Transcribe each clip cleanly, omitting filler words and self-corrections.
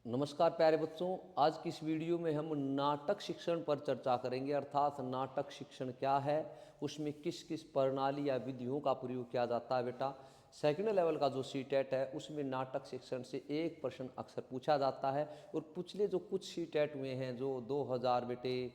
नमस्कार प्यारे बच्चों, आज की इस वीडियो में हम नाटक शिक्षण पर चर्चा करेंगे। अर्थात नाटक शिक्षण क्या है, उसमें किस किस प्रणाली या विधियों का प्रयोग किया जाता है। बेटा सेकंड लेवल का जो सीटेट है उसमें नाटक शिक्षण से एक प्रश्न अक्सर पूछा जाता है। और पिछले जो कुछ सीटेट हुए हैं, जो 2000 बेटे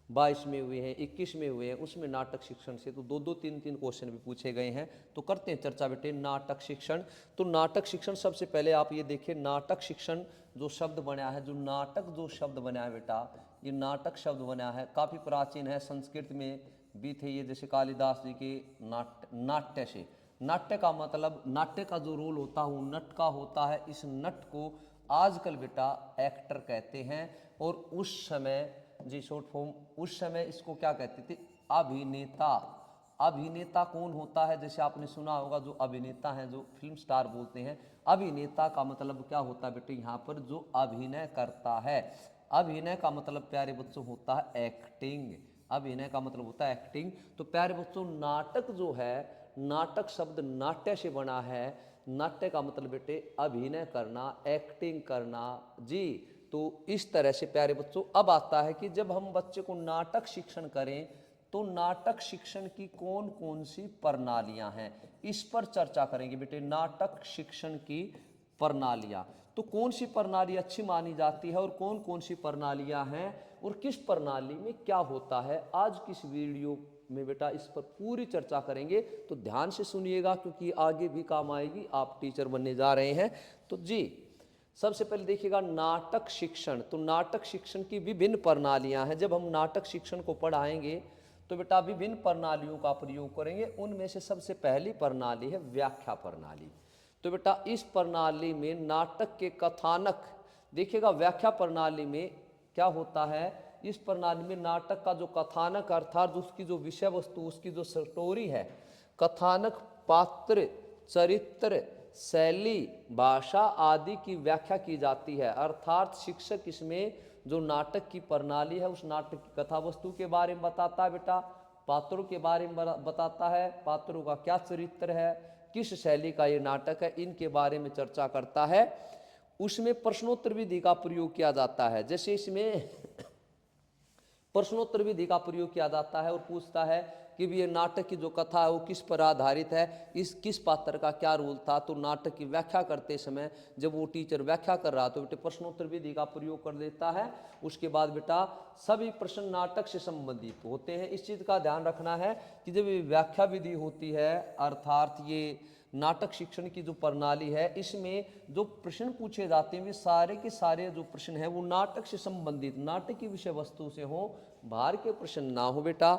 22 में हुए हैं, 21 में हुए हैं, उसमें नाटक शिक्षण से तो दो दो तीन तीन क्वेश्चन भी पूछे गए हैं। तो करते हैं चर्चा बेटे नाटक शिक्षण। तो नाटक शिक्षण सबसे पहले आप ये देखिए, नाटक शिक्षण जो शब्द बना है, जो नाटक जो शब्द बना है बेटा, ये नाटक शब्द बना है काफ़ी प्राचीन है, संस्कृत में भी थे ये, जैसे कालिदास जी के नाट्य से। नाट्य का मतलब, नाट्य का जो रोल होता है वो नट का होता है। इस नट को आजकल बेटा एक्टर कहते हैं। और उस समय जी शॉर्ट फॉर्म, उस समय इसको क्या कहते थे, अभिनेता। अभिनेता कौन होता है, जैसे आपने सुना होगा जो अभिनेता हैं, जो फिल्म स्टार बोलते हैं। अभिनेता का मतलब क्या होता है बेटे, यहाँ पर जो अभिनय करता है। अभिनय का मतलब प्यारे बच्चों होता है एक्टिंग। अभिनय का मतलब होता है एक्टिंग। तो प्यारे बच्चों नाटक जो है, नाटक शब्द नाट्य से बना है। नाट्य का मतलब बेटे अभिनय करना, एक्टिंग करना जी। तो इस तरह से प्यारे बच्चों अब आता है कि जब हम बच्चे को नाटक शिक्षण करें तो नाटक शिक्षण की कौन कौन सी प्रणालियां हैं, इस पर चर्चा करेंगे बेटे। नाटक शिक्षण की प्रणालियां, तो कौन सी प्रणाली अच्छी मानी जाती है और कौन कौन सी प्रणालियां हैं और किस प्रणाली में क्या होता है, आज की इस वीडियो में बेटा इस पर पूरी चर्चा करेंगे। तो ध्यान से सुनिएगा क्योंकि आगे भी काम आएगी, आप टीचर बनने जा रहे हैं तो जी। सबसे पहले देखिएगा नाटक शिक्षण। तो नाटक शिक्षण की विभिन्न प्रणालियां हैं। जब हम नाटक शिक्षण को पढ़ाएंगे तो बेटा विभिन्न प्रणालियों का प्रयोग करेंगे। उनमें से सबसे पहली प्रणाली है व्याख्या प्रणाली। तो बेटा इस प्रणाली में नाटक के कथानक, देखिएगा व्याख्या प्रणाली में क्या होता है, इस प्रणाली में नाटक का जो कथानक अर्थात उसकी जो विषय वस्तु, उसकी जो स्टोरी है, कथानक, पात्र, चरित्र, शैली, भाषा आदि की व्याख्या की जाती है। अर्थात शिक्षक इसमें जो नाटक की प्रणाली है, उस नाटक की कथा वस्तु के बारे में बताता है बेटा, पात्रों के बारे में बताता है, पात्रों का क्या चरित्र है, किस शैली का ये नाटक है, इनके बारे में चर्चा करता है। उसमें प्रश्नोत्तर विधि का प्रयोग किया जाता है। जैसे इसमें प्रश्नोत्तर विधि का प्रयोग किया जाता है और पूछता है कि भी ये नाटक की जो कथा है वो किस पर आधारित है, इस किस पात्र का क्या रोल था। तो नाटक की व्याख्या करते समय जब वो टीचर व्याख्या कर रहा तो बेटे प्रश्नोत्तर विधि का प्रयोग कर देता है। उसके बाद बेटा सभी प्रश्न नाटक से संबंधित होते हैं। इस चीज़ का ध्यान रखना है कि जब ये व्याख्या विधि होती है, अर्थात ये नाटक शिक्षण की जो प्रणाली है, इसमें जो प्रश्न पूछे जाते हैं वे सारे के सारे जो प्रश्न हैं वो नाटक से संबंधित, नाटक की विषय वस्तु से हो, बाहर के प्रश्न ना हो बेटा।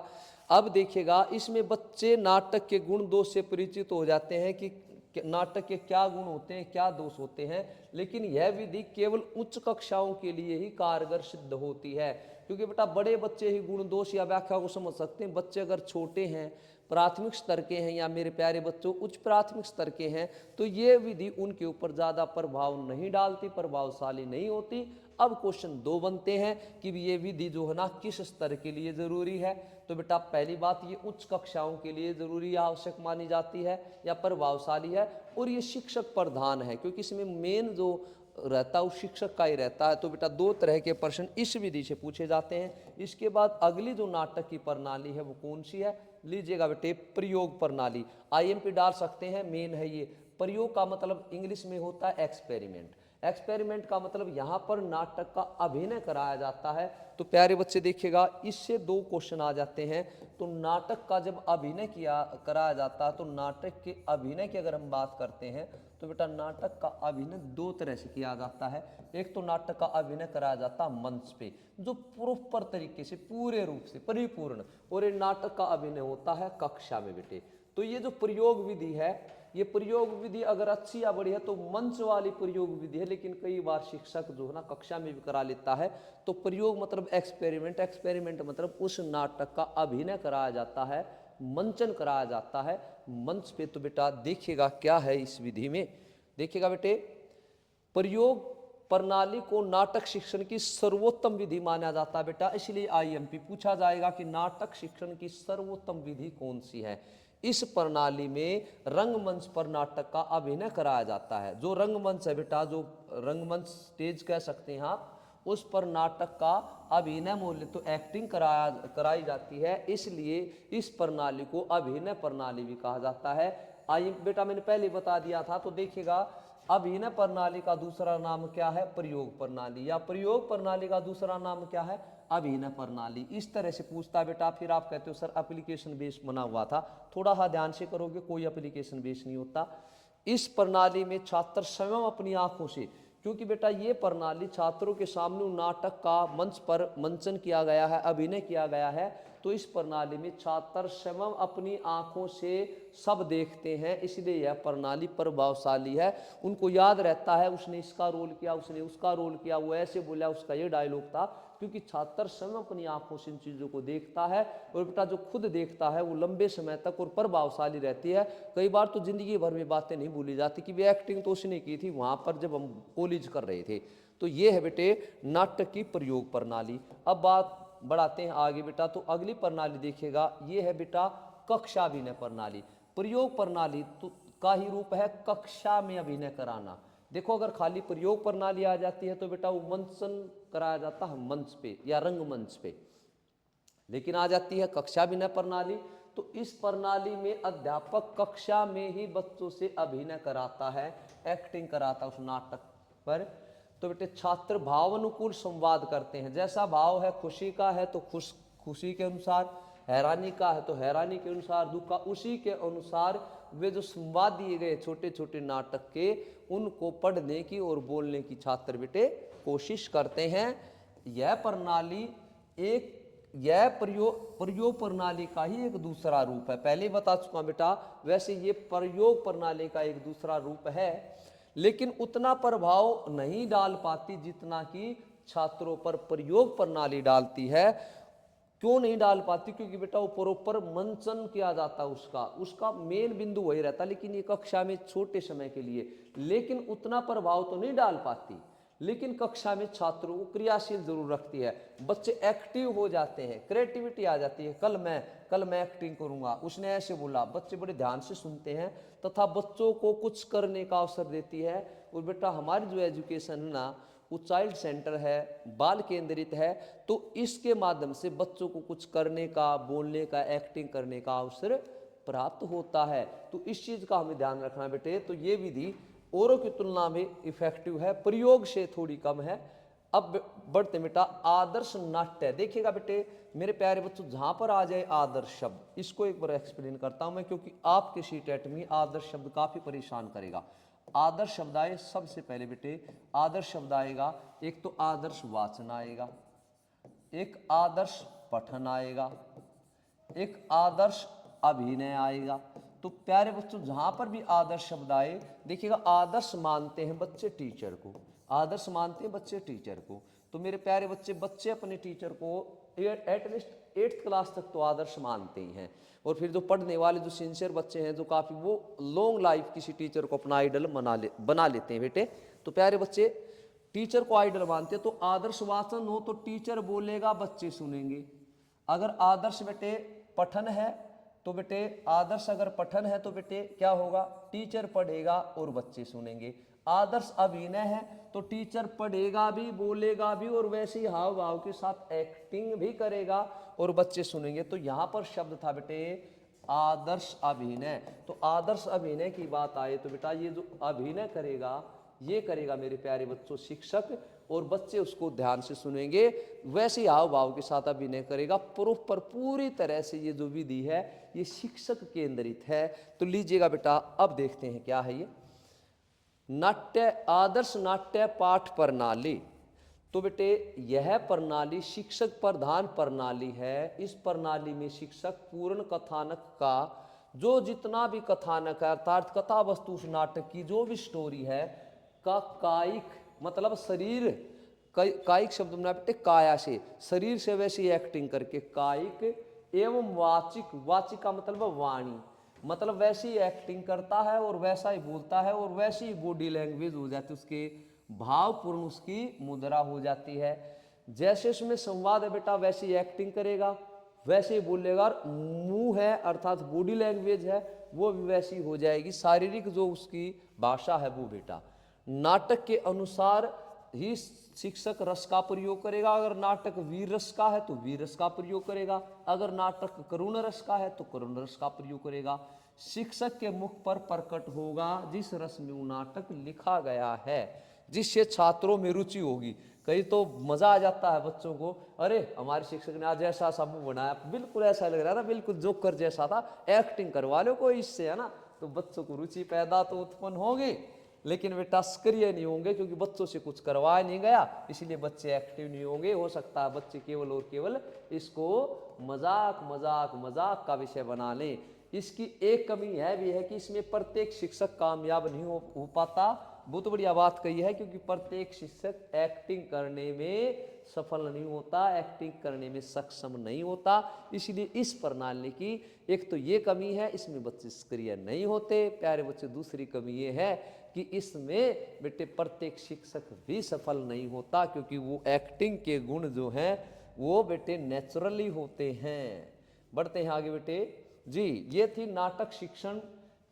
अब देखिएगा इसमें बच्चे नाटक के गुण दोष से परिचित हो जाते हैं कि नाटक के क्या गुण होते हैं, क्या दोष होते हैं। लेकिन यह विधि केवल उच्च कक्षाओं के लिए ही कारगर सिद्ध होती है, क्योंकि बेटा बड़े बच्चे ही गुण दोष या व्याख्या को समझ सकते हैं। बच्चे अगर छोटे हैं, प्राथमिक स्तर के हैं, या मेरे प्यारे बच्चों उच्च प्राथमिक स्तर के हैं, तो ये विधि उनके ऊपर ज़्यादा प्रभाव नहीं डालती, प्रभावशाली नहीं होती। अब क्वेश्चन दो बनते हैं कि ये विधि जो है ना किस स्तर के लिए ज़रूरी है। तो बेटा पहली बात, ये उच्च कक्षाओं के लिए ज़रूरी या आवश्यक मानी जाती है या प्रभावशाली है, और ये शिक्षक प्रधान है क्योंकि इसमें मेन जो रहता है वो शिक्षक का ही रहता है। तो बेटा दो तरह के प्रश्न इस विधि से पूछे जाते हैं। इसके बाद अगली जो नाटक की प्रणाली है वो कौन सी है, लीजिएगा बेटे प्रयोग प्रणाली। आईएमपी डाल सकते हैं, मेन है ये। प्रयोग का मतलब इंग्लिश में होता है एक्सपेरिमेंट। एक्सपेरिमेंट का मतलब यहाँ पर नाटक का अभिनय कराया जाता है। तो प्यारे बच्चे देखिएगा इससे दो क्वेश्चन आ जाते हैं। तो नाटक का जब अभिनय किया कराया जाता है, तो नाटक के अभिनय की अगर हम बात करते हैं तो बेटा नाटक का अभिनय दो तरह से किया जाता है। एक तो नाटक का अभिनय कराया जाता है मंच पे, जो प्रॉपर तरीके से पूरे रूप से परिपूर्ण, और ये नाटक का अभिनय होता है कक्षा में बेटे। तो ये जो प्रयोग विधि है, ये प्रयोग विधि अगर अच्छी या बड़ी है तो मंच वाली प्रयोग विधि है, लेकिन कई बार शिक्षक जो है ना कक्षा में भी करा लेता है। तो प्रयोग मतलब एक्सपेरिमेंट, एक्सपेरिमेंट मतलब उस नाटक का अभिनय कराया जाता है, मंचन कराया जाता है मंच पे। तो बेटा देखिएगा क्या है इस विधि में, देखिएगा बेटे प्रयोग प्रणाली को नाटक शिक्षण की सर्वोत्तम विधि माना जाता है बेटा। इसलिए आईएमपी पूछा जाएगा कि नाटक शिक्षण की सर्वोत्तम विधि कौन सी है। इस प्रणाली में रंगमंच पर नाटक का अभिनय कराया जाता है। जो रंगमंच है बेटा, जो रंगमंच स्टेज कह सकते हैं आप, उस पर नाटक का अभिनय मूल्य तो एक्टिंग कराई जाती है, इसलिए इस प्रणाली को अभिनय प्रणाली भी कहा जाता है। आइए बेटा, मैंने पहले बता दिया था, तो देखिएगा अभिनय प्रणाली का दूसरा नाम क्या है? प्रयोग प्रणाली, या प्रयोग प्रणाली का दूसरा नाम क्या है? अभिनय प्रणाली। इस तरह से पूछता है बेटा, फिर आप कहते हो सर एप्लीकेशन बेस बना हुआ था। थोड़ा सा ध्यान से करोगे, कोई एप्लीकेशन बेस नहीं होता। इस प्रणाली में छात्र स्वयं अपनी आंखों से, क्योंकि बेटा ये प्रणाली छात्रों के सामने नाटक का मंच पर मंचन किया गया है, अभिनय किया गया है, तो इस प्रणाली में छात्र स्वयं अपनी आंखों से सब देखते हैं, इसलिए यह प्रणाली प्रभावशाली है। उनको याद रहता है उसने इसका रोल किया, उसने उसका रोल किया, वो ऐसे बोला, उसका ये डायलॉग था, क्योंकि छात्र स्वयं अपनी आंखों से इन चीज़ों को देखता है। और बेटा जो खुद देखता है वो लंबे समय तक और प्रभावशाली रहती है। कई बार तो जिंदगी भर में बातें नहीं भूली जाती कि वे एक्टिंग तो उसने की थी वहाँ पर जब हम कॉलेज कर रहे थे। तो ये है बेटे नाटक की प्रयोग प्रणाली। अब बात बढ़ाते हैं आगे बेटा, तो अगली प्रणाली देखिएगा, ये है बेटा कक्षा अभिनय प्रणाली। प्रयोग प्रणाली तो का ही रूप है कक्षा में अभिनय कराना। देखो अगर खाली प्रयोग प्रणाली आ जाती है तो बेटा वो मंचन कराया जाता है मंच पे या रंगमंच पे, लेकिन आ जाती है कक्षा अभिनय प्रणाली, तो इस प्रणाली में अध्यापक कक्षा में ही बच्चों से अभिनय कराता है, एक्टिंग कराता है उस नाटक पर। तो बेटे छात्र भावानुकूल संवाद करते हैं, जैसा भाव है खुशी का है तो खुशी के अनुसार, हैरानी का है तो हैरानी के अनुसार, दुख का उसी के अनुसार वे जो संवाद दिए गए छोटे छोटे नाटक के, उनको पढ़ने की और बोलने की छात्र बेटे कोशिश करते हैं। यह प्रणाली यह प्रयोग प्रणाली का ही एक दूसरा रूप है। पहले बता चुका बेटा, वैसे ये प्रयोग प्रणाली का एक दूसरा रूप है, लेकिन उतना प्रभाव नहीं डाल पाती जितना कि छात्रों पर प्रयोग प्रणाली डालती है। क्यों नहीं डाल पाती? क्योंकि बेटा वो प्रॉपर मंचन किया जाता उसका मेन बिंदु वही रहता, लेकिन ये कक्षा में छोटे समय के लिए, लेकिन उतना प्रभाव तो नहीं डाल पाती। लेकिन कक्षा में छात्रों को क्रियाशील जरूर रखती है, बच्चे एक्टिव हो जाते हैं, क्रिएटिविटी आ जाती है। कल मैं एक्टिंग करूंगा, उसने ऐसे बोला, बच्चे बड़े ध्यान से सुनते हैं तथा बच्चों को कुछ करने का अवसर देती है। और बेटा हमारी जो एजुकेशन है ना, वो चाइल्ड सेंटर है, बाल केंद्रित है, तो इसके माध्यम से बच्चों को कुछ करने का, बोलने का, एक्टिंग करने का अवसर प्राप्त होता है। तो इस चीज़ का हमें ध्यान रखना बेटे। तो ये विधि औरों की तुलना में इफेक्टिव है, प्रयोग से थोड़ी कम है। अब बढ़ते बेटा आदर्श नाट्य। देखिएगा बेटे मेरे प्यारे बच्चों, जहां पर आ जाए आदर्श शब्द, इसको एक बार एक्सप्लेन करता हूं मैं, क्योंकि आपके सीटेट में आदर्श शब्द काफी परेशान करेगा। आदर्श शब्द आए, सबसे पहले बेटे आदर्श शब्द आएगा, एक तो आदर्श वाचन आएगा, एक आदर्श पठन आएगा, एक आदर्श अभिनय आएगा। तो प्यारे बच्चों जहां पर भी आदर्श शब्द आए, देखिएगा आदर्श मानते हैं बच्चे टीचर को, आदर्श मानते हैं बच्चे टीचर को। तो मेरे प्यारे बच्चे अपने टीचर को एटलीस्ट 8th क्लास तक तो आदर्श मानते ही हैं। और फिर जो पढ़ने वाले जो सिंसियर बच्चे हैं, जो काफ़ी वो लॉन्ग लाइफ किसी टीचर को अपना आइडल बना लेते हैं बेटे। तो प्यारे बच्चे टीचर को आइडल मानते हैं, तो आदर्श वाचन हो तो टीचर बोलेगा, बच्चे सुनेंगे। अगर आदर्श बेटे पठन है तो बेटे आदर्श अगर पठन है तो बेटे क्या होगा, टीचर पढ़ेगा और बच्चे सुनेंगे। आदर्श अभिनय है तो टीचर पढ़ेगा भी, बोलेगा भी, और वैसे ही हाव भाव के साथ एक्टिंग भी करेगा और बच्चे सुनेंगे। तो यहाँ पर शब्द था बेटे आदर्श अभिनय। तो आदर्श अभिनय की बात आए तो बेटा ये जो अभिनय करेगा, ये करेगा मेरे प्यारे बच्चों शिक्षक, और बच्चे उसको ध्यान से सुनेंगे, वैसे ही हाव भाव के साथ अभिनय करेगा। प्रॉपर पूरी तरह से ये जो विधि है ये शिक्षक केंद्रित है। तो लीजिएगा बेटा, अब देखते हैं क्या है ये नाट्य, आदर्श नाट्य पाठ प्रणाली। तो बेटे यह प्रणाली शिक्षक प्रधान प्रणाली है। इस प्रणाली में शिक्षक पूर्ण कथानक का जो जितना भी कथानक है, अर्थात कथा वस्तु उस नाटक की जो भी स्टोरी है का कायिक मतलब शरीर, कायिक शब्द बना बेटे काया से, शरीर से वैसी एक्टिंग करके, कायिक एवं वाचिक, वाचिक का मतलब वाणी, मतलब वैसी एक्टिंग करता है और वैसा ही बोलता है और वैसी ही बॉडी लैंग्वेज हो जाती है, उसके भावपूर्ण उसकी मुद्रा हो जाती है। जैसे उसमें संवाद है बेटा वैसी एक्टिंग करेगा, वैसे ही बोलेगा, और मुंह है अर्थात बॉडी लैंग्वेज है वो भी वैसी हो जाएगी, शारीरिक जो उसकी भाषा है वो बेटा। नाटक के अनुसार ही शिक्षक रस का प्रयोग करेगा। अगर नाटक वीर रस का है तो वीर रस का प्रयोग करेगा, अगर नाटक करुण रस का है तो करुण रस का प्रयोग करेगा। शिक्षक के मुख पर प्रकट होगा जिस रस में वो नाटक लिखा गया है, जिससे छात्रों में रुचि होगी। कहीं तो मजा आ जाता है बच्चों को, अरे हमारे शिक्षक ने आज ऐसा सा मुंह बनाया, बिल्कुल ऐसा लग रहा था, बिल्कुल जोकर जैसा था, एक्टिंग करवा लो कोई इससे, है ना। तो बच्चों को रुचि पैदा तो उत्पन्न होगी, लेकिन वे सक्रिय नहीं होंगे क्योंकि बच्चों से कुछ करवाया नहीं गया, इसलिए बच्चे एक्टिव नहीं होंगे। हो सकता है बच्चे केवल और केवल इसको मजाक मजाक मजाक का विषय बना लें। इसकी एक कमी है भी है कि इसमें प्रत्येक शिक्षक कामयाब नहीं हो पाता। बहुत बढ़िया बात कही है, क्योंकि प्रत्येक शिक्षक एक्टिंग करने में सफल नहीं होता, एक्टिंग करने में सक्षम नहीं होता। इसलिए इस प्रणाली की एक तो ये कमी है, इसमें बच्चे सक्रिय नहीं होते। प्यारे बच्चे, दूसरी कमी ये है कि इसमें बेटे प्रत्येक शिक्षक भी सफल नहीं होता, क्योंकि वो एक्टिंग के गुण जो हैं वो बेटे नेचुरली होते हैं। बढ़ते हैं आगे बेटे जी। ये थी नाटक शिक्षण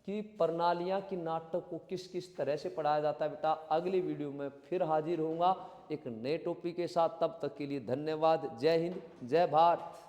की प्रणालियां कि नाटक को किस किस तरह से पढ़ाया जाता है बेटा। अगली वीडियो में फिर हाजिर होऊंगा एक नए टॉपिक के साथ। तब तक के लिए धन्यवाद। जय हिंद, जय भारत।